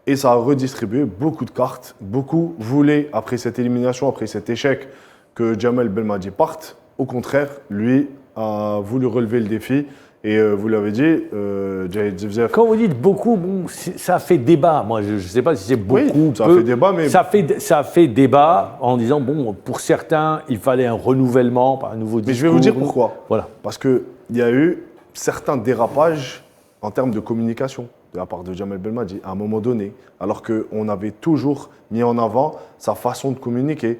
et ça a redistribué beaucoup de cartes. Beaucoup voulaient, après cette élimination, après cet échec, que Jamel Belmadi parte. Au contraire, lui a voulu relever le défi. Et vous l'avez dit, Jahed Zivzef. Quand vous dites beaucoup, bon, ça fait débat. Moi, je ne sais pas si c'est beaucoup. Oui, ça fait débat, mais. Ça fait débat en disant, bon, pour certains, il fallait un renouvellement, un nouveau discours. Mais je vais vous dire pourquoi. Voilà. Parce qu'il y a eu certains dérapages en termes de communication de la part de Jamel Belmadi à un moment donné, alors qu'on avait toujours mis en avant sa façon de communiquer.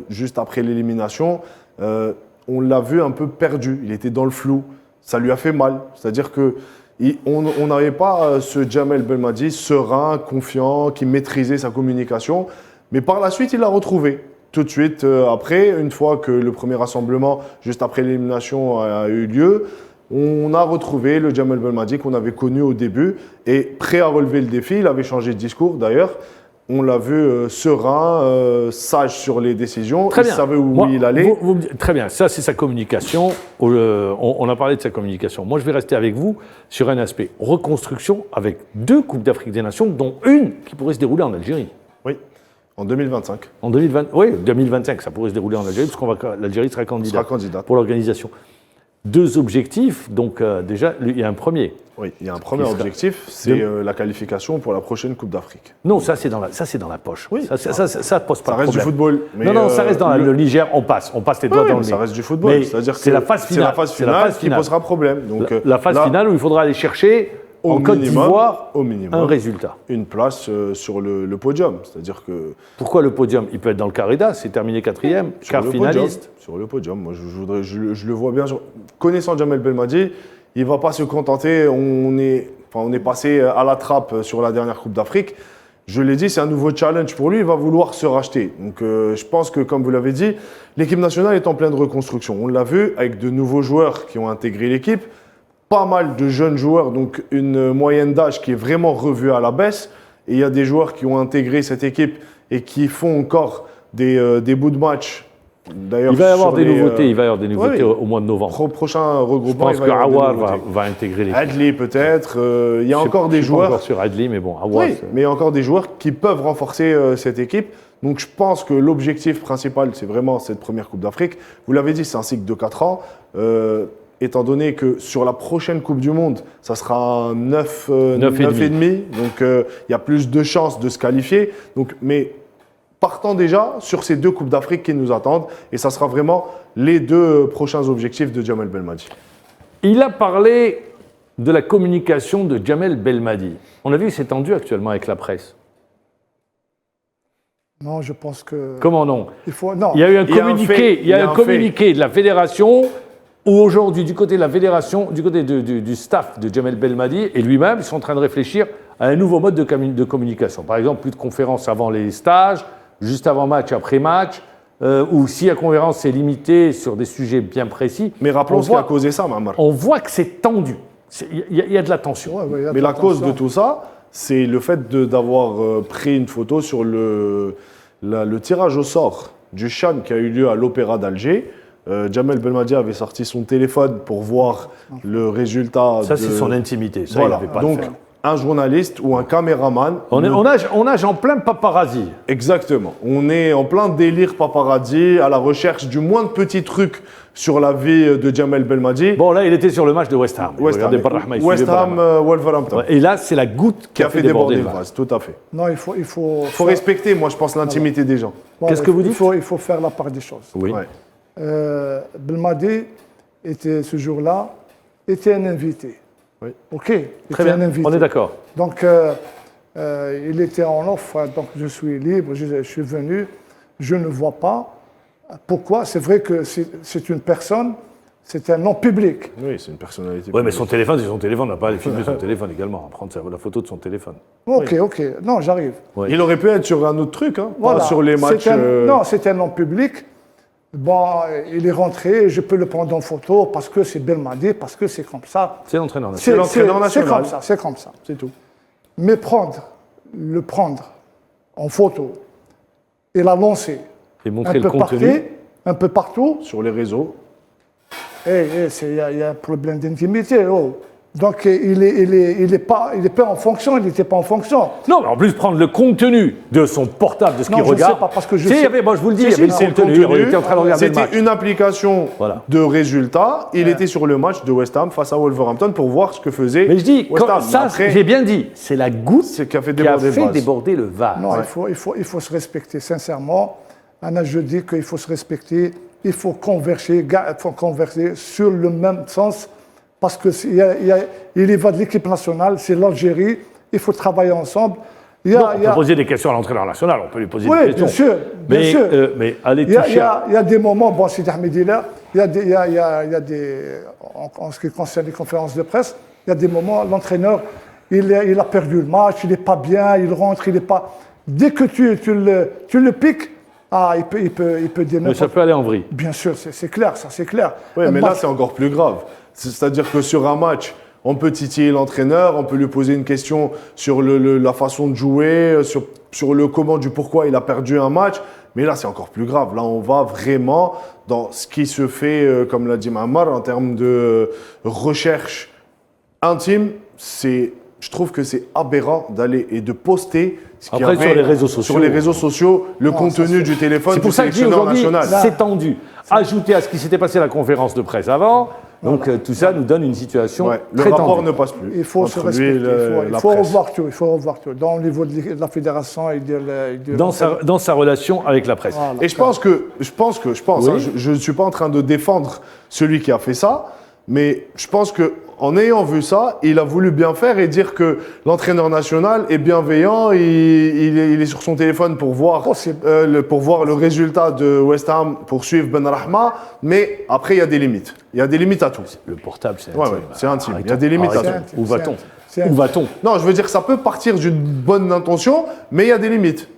Juste après l'élimination, on l'a vu un peu perdu. Il était dans le flou. Ça lui a fait mal. C'est-à-dire qu'on n'avait pas ce Jamel Belmadi serein, confiant, qui maîtrisait sa communication. Mais par la suite, il l'a retrouvé. Tout de suite après, une fois que le premier rassemblement, juste après l'élimination, a eu lieu, on a retrouvé le Jamel Belmadi qu'on avait connu au début et prêt à relever le défi. Il avait changé de discours d'ailleurs. On l'a vu serein, sage sur les décisions. Il savait où il allait. Très bien, ça c'est sa communication. On a parlé de sa communication. Moi je vais rester avec vous sur un aspect reconstruction avec 2 Coupes d'Afrique des Nations, dont une qui pourrait se dérouler en Algérie. Oui, en 2025. En 2025, ça pourrait se dérouler en Algérie, parce que l'Algérie sera candidate pour l'organisation. 2 objectifs, donc déjà, il y a un premier. Oui, il y a un premier objectif, c'est la qualification pour la prochaine Coupe d'Afrique. Non, ça c'est dans la poche. Oui. Ça pose pas de problème. Ça reste du football. Mais non, ça reste dans le Niger, on passe les doigts dans le nez. Ça reste du football, c'est-à-dire que c'est la phase finale qui posera problème. Donc, la phase finale où il faudra aller chercher en Côte d'Ivoire un résultat. Une place sur le podium, c'est-à-dire que... Pourquoi le podium? Il peut être dans le Carré-Da, c'est terminé 4e, quart finaliste. Sur le podium, moi je le vois bien. Connaissant Jamel Belmadi, il ne va pas se contenter, on est passé à la trappe sur la dernière Coupe d'Afrique. Je l'ai dit, c'est un nouveau challenge pour lui, il va vouloir se racheter. Donc je pense que, comme vous l'avez dit, l'équipe nationale est en pleine reconstruction. On l'a vu avec de nouveaux joueurs qui ont intégré l'équipe, pas mal de jeunes joueurs, donc une moyenne d'âge qui est vraiment revue à la baisse. Et il y a des joueurs qui ont intégré cette équipe et qui font encore des bouts de match. D'ailleurs, il va y avoir des nouveautés au mois de novembre. Prochain regroupement, je pense que Awar va intégrer l'équipe. Adli peut-être. Il y a encore des joueurs. Je suis pas encore sur Adli, mais bon, Awar. Oui, mais il y a encore des joueurs qui peuvent renforcer cette équipe. Donc je pense que l'objectif principal, c'est vraiment cette première Coupe d'Afrique. Vous l'avez dit, c'est un cycle de 4 ans. Étant donné que sur la prochaine Coupe du Monde, ça sera 9,5. Donc il y a plus de chances de se qualifier. Mais partant déjà sur ces 2 Coupes d'Afrique qui nous attendent, et ça sera vraiment les 2 prochains objectifs de Jamel Belmadi. Il a parlé de la communication de Jamel Belmadi. On a vu que c'est tendu actuellement avec la presse. Non, je pense que... Comment non? Non. Il y a eu un communiqué de la fédération où aujourd'hui, du côté de la fédération, du côté du staff de Jamel Belmadi et lui-même, ils sont en train de réfléchir à un nouveau mode de communication. Par exemple, plus de conférences avant les stages, juste avant match, après match, ou si la conférence est limitée sur des sujets bien précis. Mais rappelons ce qui a causé ça, Mamar. On voit que c'est tendu. Il y a de la tension. Mais la cause de tout ça, c'est le fait d'avoir pris une photo sur le tirage au sort du CHAN qui a eu lieu à l'Opéra d'Alger. Jamel Belmadi avait sorti son téléphone pour voir le résultat. Ça, c'est son intimité. Ça, voilà. il n'avait pas donc, le faire. un journaliste ou un caméraman. On nage en plein paparazzi. Exactement. On est en plein délire paparazzi, à la recherche du moins de petits trucs sur la vie de Jamel Belmadi. Bon, là, il était sur le match de West Ham. West Ham, Wolverhampton. Et là, c'est la goutte qui a fait déborder le vase. Tout à fait. Non, il faut respecter, moi, je pense, l'intimité des gens. Bon, Qu'est-ce que vous dites? Il faut faire la part des choses. Oui. Ouais. Belmadi était, ce jour-là, était un invité. Oui. OK. Très bien, on est d'accord. Donc, il était en offre, donc je suis libre, je suis venu, je ne vois pas. Pourquoi? C'est vrai que c'est une personne, c'est un nom public. Oui, c'est une personnalité. Oui, mais son téléphone, c'est son téléphone, on n'a pas à aller filmer son téléphone également, à prendre la photo de son téléphone. OK, OK. Non, j'arrive. Oui. Il aurait pu être sur un autre truc, hein, Voilà. pas sur les matchs. Non, c'est un nom public. Bon, il est rentré, je peux le prendre en photo parce que c'est Belmadi, parce que c'est comme ça. C'est l'entraîneur national. C'est comme ça, c'est comme ça. C'est tout. Mais le prendre en photo et la lancer Et montrer le contenu. un peu partout, Sur les réseaux. il y a un problème d'intimité. Oh. Donc il est pas en fonction, il n'était pas en fonction. Non, mais en plus, prendre le contenu de son portable, de ce qu'il regarde. Non, je sais pas, parce que je sais. Il y avait, bon, je vous le dis, il y avait le contenu, il était en train de regarder le match. C'était une application de résultats. Il était sur le match de West Ham face à Wolverhampton pour voir ce que faisait Mais je dis, West Ham. ça, Après, j'ai bien dit, c'est la goutte qui a fait déborder le vase. Non, il faut se respecter, sincèrement. Anna, je dis qu'il faut se respecter, il faut converser sur le même sens, parce qu'il y va de l'équipe nationale, c'est l'Algérie, il faut travailler ensemble. On peut poser des questions à l'entraîneur national, on peut lui poser des questions. Bien sûr, bien sûr. Mais allez toucher. Il y a des moments, bon, c'est Ahmed là, il y a des, en ce qui concerne les conférences de presse, il y a des moments, l'entraîneur, il a perdu le match, il n'est pas bien, il rentre, il n'est pas... Dès que tu le piques, il peut dénoncer. Mais ça peut aller en vrille. Bien sûr, c'est clair, ça, c'est clair. Oui, mais là, c'est encore plus grave. C'est-à-dire que sur un match, on peut titiller l'entraîneur, on peut lui poser une question sur la façon de jouer, sur le comment, du pourquoi il a perdu un match. Mais là, c'est encore plus grave. Là, on va vraiment dans ce qui se fait, comme l'a dit Mahamar, en termes de recherche intime. Je trouve que c'est aberrant d'aller et de poster ce qu'il y avait sur les réseaux sociaux, le contenu du téléphone. C'est pour ça que je dis aujourd'hui, c'est tendu. Ajouté à ce qui s'était passé à la conférence de presse avant, donc tout ça nous donne une situation très tendue. Le rapport ne passe plus. Il faut se respecter, il faut revoir tout, dans le niveau de la fédération et dans sa relation avec la presse. Voilà. Et je pense, Oui. hein, je ne suis pas en train de défendre celui qui a fait ça, mais je pense que en ayant vu ça, il a voulu bien faire et dire que l'entraîneur national est bienveillant, il est sur son téléphone pour voir le résultat de West Ham, pour suivre Ben Rahma, mais après il y a des limites. Il y a des limites à tout. Le portable, c'est intime. intime. C'est intime. Il y a des limites à tout. Où va-t-on? Non, je veux dire, ça peut partir d'une bonne intention, mais il y a des limites.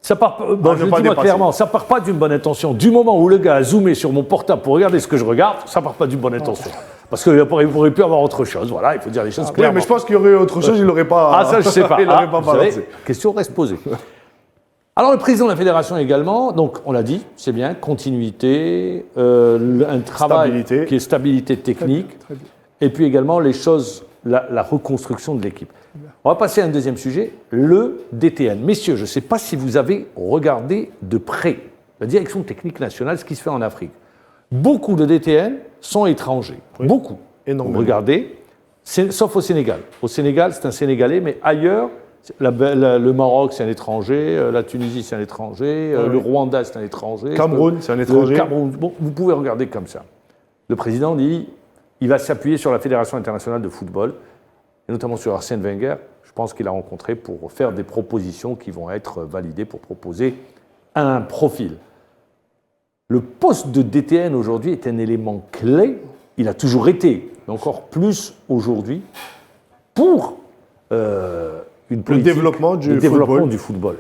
Ça part, je le dis moi clairement, ça part pas d'une bonne intention. Du moment où le gars a zoomé sur mon portable pour regarder ce que je regarde, ça part pas d'une bonne intention. Parce qu'il aurait pu avoir autre chose. Voilà, il faut dire les choses clairement. Oui, mais je pense qu'il y aurait autre chose, il n'aurait pas. Ah, ça, je sais pas. Il n'aurait pas balancé. Question reste posée. Alors, le président de la fédération également, donc on l'a dit, c'est bien, continuité, un travail qui est stabilité technique, Très bien. et puis également les choses, la reconstruction de l'équipe. On va passer à un deuxième sujet, le DTN. Messieurs, je ne sais pas si vous avez regardé de près la direction technique nationale, ce qui se fait en Afrique. Beaucoup de DTN sont étrangers. Oui. Beaucoup. Énormément. Regardez, sauf au Sénégal. Au Sénégal, c'est un Sénégalais, mais ailleurs, le Maroc, c'est un étranger, la Tunisie, c'est un étranger, le Rwanda, c'est un étranger. Cameroun, c'est un étranger. Cameroun, bon, vous pouvez regarder comme ça. Le président dit il va s'appuyer sur la Fédération internationale de football, et notamment sur Arsène Wenger. Je pense qu'il a rencontré pour faire des propositions qui vont être validées pour proposer un profil. Le poste de DTN aujourd'hui est un élément clé, il a toujours été, mais encore plus aujourd'hui, pour une politique, le développement du football.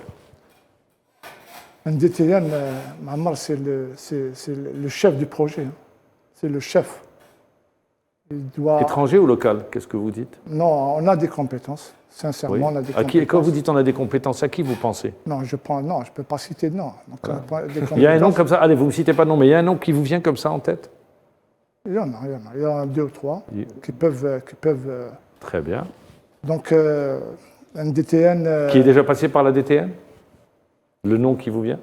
Un DTN, Mahamar, c'est le chef du projet. C'est le chef. Il doit... Étranger ou local? Qu'est-ce que vous dites? Non, on a des compétences. Sincèrement, oui. on a des compétences. Quand vous dites on a des compétences, à qui vous pensez? Non, je ne peux pas citer de nom. Donc, voilà. Il y a un nom comme ça, allez, vous ne me citez pas de nom, mais il y a un nom qui vous vient comme ça en tête? Il y en a 2 ou 3 qui peuvent Très bien. Donc, un DTN... Qui est déjà passé par la DTN? Le nom qui vous vient?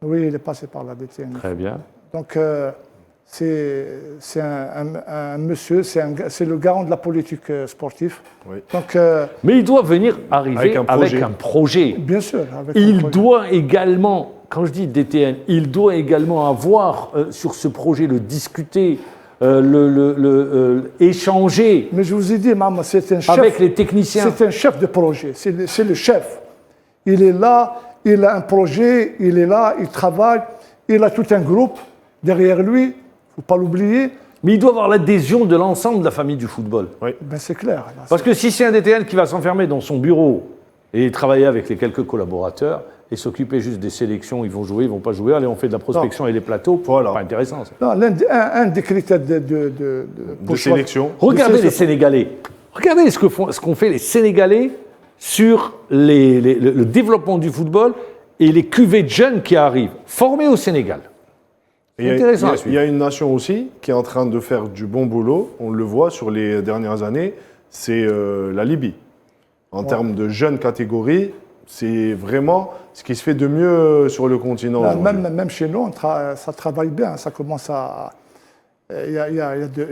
Oui, il est passé par la DTN. Très bien. Donc, c'est un monsieur, c'est le garant de la politique sportive. Oui. Donc, Mais il doit venir arriver avec un projet. Bien sûr. Il doit également, quand je dis DTN, il doit également avoir sur ce projet le discuter, échanger. Mais je vous ai dit, maman, c'est un chef. Avec les techniciens. C'est un chef de projet. C'est le chef. Il est là, il a un projet, il est là, il travaille, il a tout un groupe derrière lui. Il ne faut pas l'oublier. Mais il doit avoir l'adhésion de l'ensemble de la famille du football. Oui. Ben c'est clair. Là, Parce que si c'est un DTN qui va s'enfermer dans son bureau et travailler avec les quelques collaborateurs et s'occuper juste des sélections, ils vont jouer, ils ne vont pas jouer, allez, on fait de la prospection et les plateaux, Voilà. pas intéressant. Ça. Non, un des critères de sélection. Regardez les Sénégalais. Regardez ce qu'ont fait les Sénégalais sur le développement du football et les cuvées de jeunes qui arrivent, formés au Sénégal. C'est intéressant à suivre. Il y a une nation aussi qui est en train de faire du bon boulot, on le voit sur les dernières années, c'est la Libye. En termes de jeunes catégories, c'est vraiment ce qui se fait de mieux sur le continent. Même chez nous, ça travaille bien, ça commence à... Il y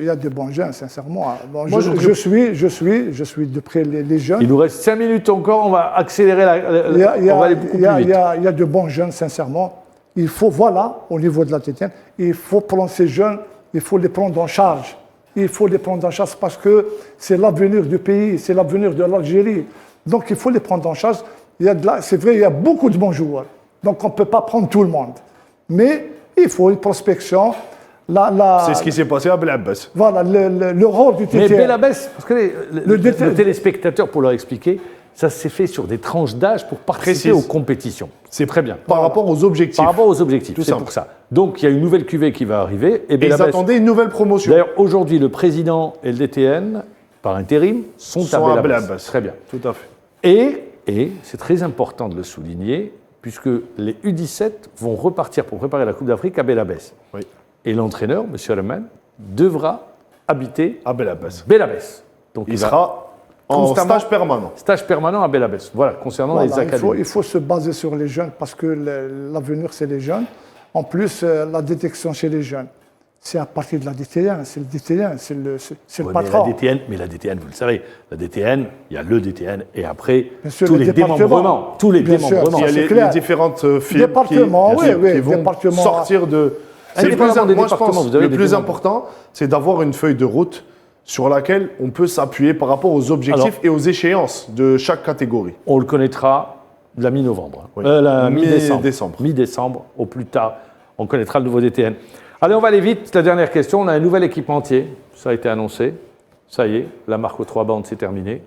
a de bons jeunes, sincèrement. Bon, moi, je suis de près les jeunes. Il nous reste 5 minutes encore, on va accélérer, on va aller beaucoup plus vite. Il y a de bons jeunes, sincèrement. Il faut, voilà, au niveau de la TTN, il faut prendre ces jeunes, il faut les prendre en charge. Il faut les prendre en charge parce que c'est l'avenir du pays, c'est l'avenir de l'Algérie. Donc il faut les prendre en charge. C'est vrai, il y a beaucoup de bons joueurs. Donc on ne peut pas prendre tout le monde. Mais il faut une prospection. C'est ce qui s'est passé à Belabès. Voilà, le rôle du TTN. Mais Belabès, parce que le téléspectateur, pour leur expliquer, ça s'est fait sur des tranches d'âge pour participer aux compétitions. C'est très bien. Par rapport aux objectifs. Par rapport aux objectifs, c'est pour ça. Donc il y a une nouvelle cuvée qui va arriver. Et ils attendaient une nouvelle promotion. D'ailleurs, aujourd'hui, le président et le DTN, par intérim, sont à Belabès. Très bien. Tout à fait. Et c'est très important de le souligner, puisque les U17 vont repartir pour préparer la Coupe d'Afrique à Belabès. Oui. Et l'entraîneur, M. Alaman, devra habiter à Belabès. Donc il sera en stage permanent. Stage permanent à Belabès. Voilà, concernant les académies. Il faut se baser sur les jeunes, parce que l'avenir, c'est les jeunes. En plus, la détection chez les jeunes, c'est à partir de la DTN. C'est le DTN, c'est le patron. Mais la DTN, vous le savez, la DTN, il y a le DTN et après sûr, tous les démembrements. Tous les démembrements. Il y a les différentes firmes qui vont sortir de... Moi, je pense que le plus important, c'est d'avoir une feuille de route sur laquelle on peut s'appuyer par rapport aux objectifs et aux échéances de chaque catégorie. On le connaîtra la mi-novembre, la mi-décembre. Mi-décembre, au plus tard, on connaîtra le nouveau DTN. Allez, on va aller vite. La dernière question, on a un nouvel équipementier. Ça a été annoncé. Ça y est, la marque aux 3 bandes, c'est terminé.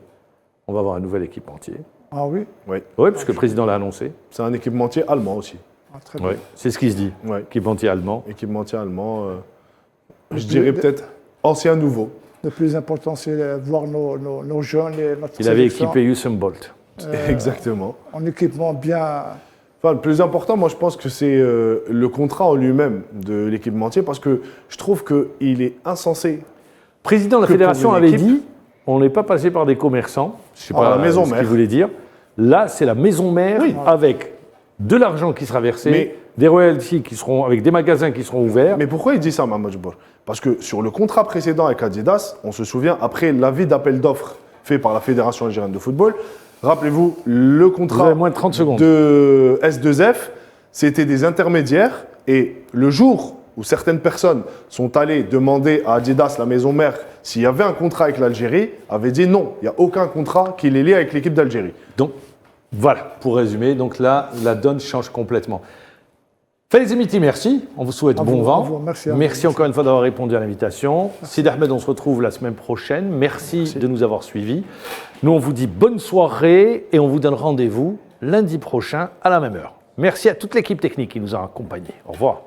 On va avoir un nouvel équipementier. Ah oui? Oui, parce que le président l'a annoncé. C'est un équipementier allemand aussi. Ah, très bien. Oui, c'est ce qui se dit. Équipementier allemand. Équipementier allemand, je dirais peut-être ancien nouveau. Le plus important, c'est voir nos jeunes et notre Il avait équipé Usain Bolt. Exactement. En équipement bien... Enfin, le plus important, moi, je pense que c'est le contrat en lui-même de l'équipementier, parce que je trouve qu'il est insensé. Le président de la fédération avait dit, on n'est pas passé par des commerçants, je ne sais pas la maison ce mère. qu'il voulait dire. Là, c'est la maison mère avec de l'argent qui sera versé, des royalties qui seront, avec des magasins qui seront ouverts. Mais pourquoi il dit ça, Mohamed Jabbar? Parce que sur le contrat précédent avec Adidas, on se souvient, après l'avis d'appel d'offres fait par la Fédération algérienne de football, rappelez-vous, le contrat moins de 30 secondes. de S2F, c'était des intermédiaires, et le jour où certaines personnes sont allées demander à Adidas, la maison mère, s'il y avait un contrat avec l'Algérie, avait dit non, il n'y a aucun contrat qui les lie avec l'équipe d'Algérie. Donc, voilà, pour résumer, donc là, la donne change complètement. Faiz Emiti, merci. On vous souhaite bon vent. Merci encore une fois d'avoir répondu à l'invitation. Sid Ahmed, on se retrouve la semaine prochaine. Merci de nous avoir suivis. Nous, on vous dit bonne soirée et on vous donne rendez-vous lundi prochain à la même heure. Merci à toute l'équipe technique qui nous a accompagnés. Au revoir.